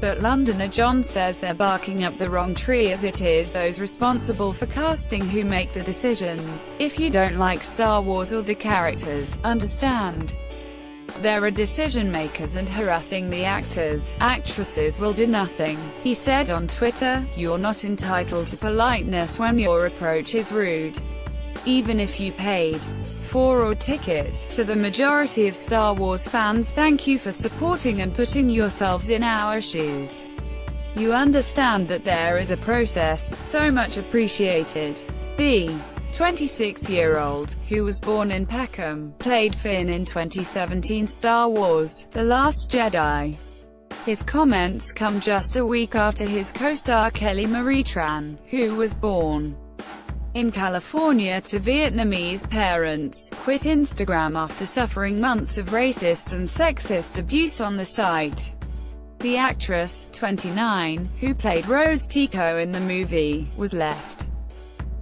But Londoner John says they're barking up the wrong tree, as it is those responsible for casting who make the decisions. If you don't like Star Wars or the characters, understand. There are decision-makers, and harassing the actors, actresses will do nothing. He said on Twitter, "You're not entitled to politeness when your approach is rude. Even if you paid for a ticket." To the majority of Star Wars fans, thank you for supporting and putting yourselves in our shoes. You understand that there is a process, so much appreciated. The 26-year-old, who was born in Peckham, played Finn in 2017 Star Wars: The Last Jedi. His comments come just a week after his co-star Kelly Marie Tran, who was born in California to Vietnamese parents, quit Instagram after suffering months of racist and sexist abuse on the site. The actress, 29, who played Rose Tico in the movie, was left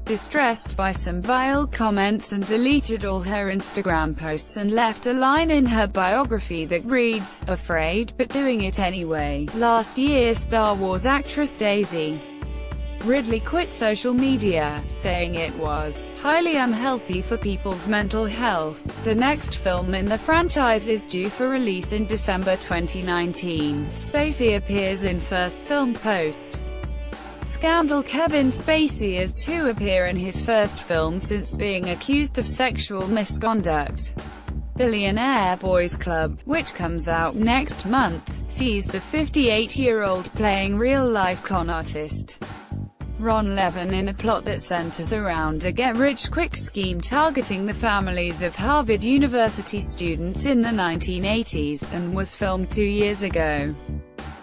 distressed by some vile comments and deleted all her Instagram posts and left a line in her biography that reads, "Afraid, but doing it anyway." Last year, Star Wars actress Daisy Ridley quit social media, saying it was highly unhealthy for people's mental health. The next film in the franchise is due for release in December 2019. Spacey appears in first film post scandal. Kevin Spacey is to appear in his first film since being accused of sexual misconduct. Billionaire Boys Club, which comes out next month, sees the 58-year-old playing real-life con artist Ron Levin in a plot that centers around a get-rich-quick scheme targeting the families of Harvard University students in the 1980s, and was filmed 2 years ago.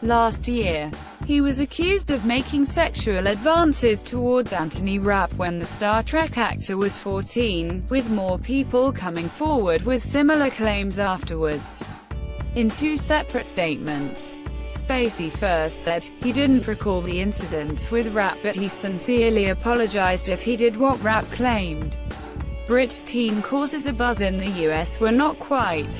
Last year, he was accused of making sexual advances towards Anthony Rapp when the Star Trek actor was 14, with more people coming forward with similar claims afterwards. In two separate statements, Spacey first said he didn't recall the incident with Rapp, but he sincerely apologized if he did what Rapp claimed. Brit teen causes a buzz in the US. We're not quite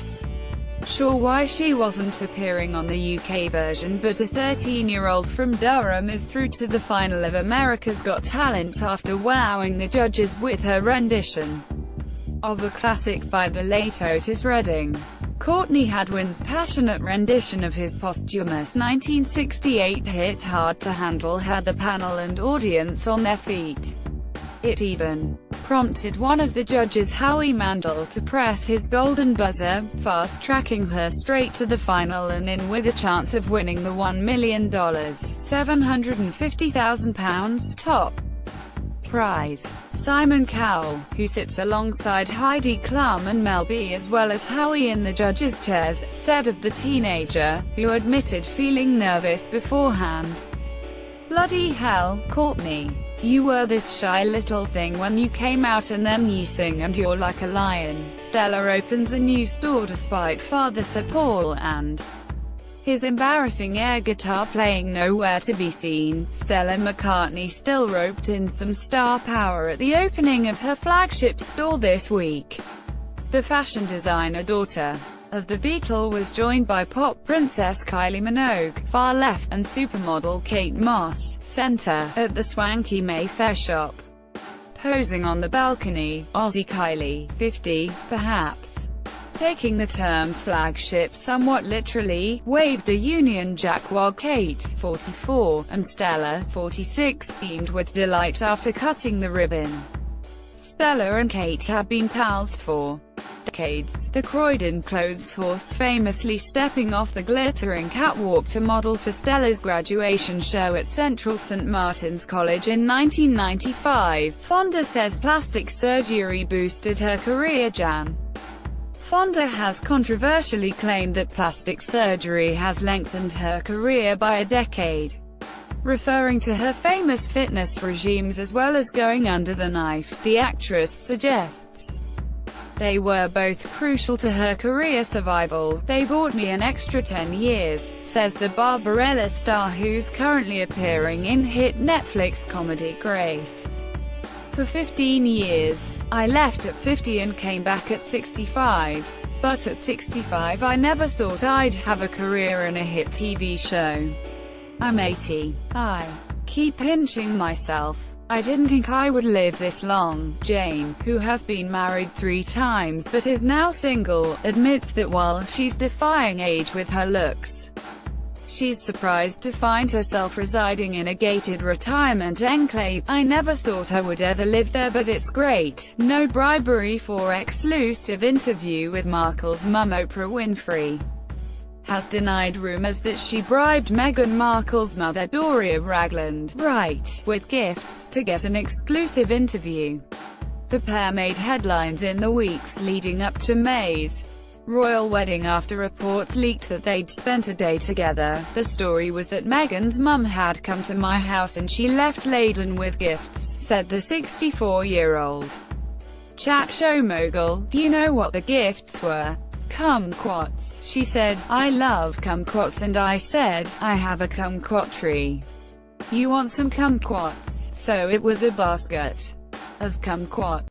sure why she wasn't appearing on the UK version, but a 13-year-old from Durham is through to the final of America's Got Talent after wowing the judges with her rendition of a classic by the late Otis Redding. Courtney Hadwin's passionate rendition of his posthumous 1968 hit Hard to Handle had the panel and audience on their feet. It even prompted one of the judges, Howie Mandel, to press his golden buzzer, fast-tracking her straight to the final and in with a chance of winning the $1 million, £750,000 top prize. Simon Cowell, who sits alongside Heidi Klum and Mel B as well as Howie in the judges' chairs, said of the teenager, who admitted feeling nervous beforehand, "Bloody hell, Courtney. You were this shy little thing when you came out, and then you sing and you're like a lion." Stella opens a new store despite father Sir Paul and his embarrassing air guitar playing nowhere to be seen. Stella McCartney still roped in some star power at the opening of her flagship store this week. The fashion designer, daughter of the Beatle, was joined by pop princess Kylie Minogue, far left, and supermodel Kate Moss, center, at the swanky Mayfair shop. Posing on the balcony, Aussie Kylie, 50, perhaps taking the term flagship somewhat literally, waved a Union Jack while Kate, 44, and Stella, 46, beamed with delight after cutting the ribbon. Stella and Kate have been pals for decades, the Croydon clothes horse famously stepping off the glittering catwalk to model for Stella's graduation show at Central St. Martin's College in 1995. Fonda says plastic surgery boosted her career. Jan. Fonda has controversially claimed that plastic surgery has lengthened her career by a decade, referring to her famous fitness regimes as well as going under the knife. The actress suggests they were both crucial to her career survival. "They bought me an extra 10 years, says the Barbarella star, who's currently appearing in hit Netflix comedy Grace. For 15 years. I left at 50 and came back at 65. But at 65 I never thought I'd have a career in a hit TV show. I'm 80. I keep pinching myself. I didn't think I would live this long. Jane, who has been married 3 times but is now single, admits that while she's defying age with her looks, she's surprised to find herself residing in a gated retirement enclave. I never thought I would ever live there, but it's great. No bribery for exclusive interview with Markle's mum. Oprah Winfrey has denied rumors that she bribed Meghan Markle's mother, Doria Ragland, right, with gifts to get an exclusive interview. The pair made headlines in the weeks leading up to May's royal wedding after reports leaked that they'd spent a day together. The story was that Meghan's mum had come to my house and she left laden with gifts, said the 64-year-old chat show mogul. Do you know what the gifts were? Kumquats. She said, I love kumquats, and I said, I have a kumquat tree. You want some kumquats? So it was a basket of kumquat.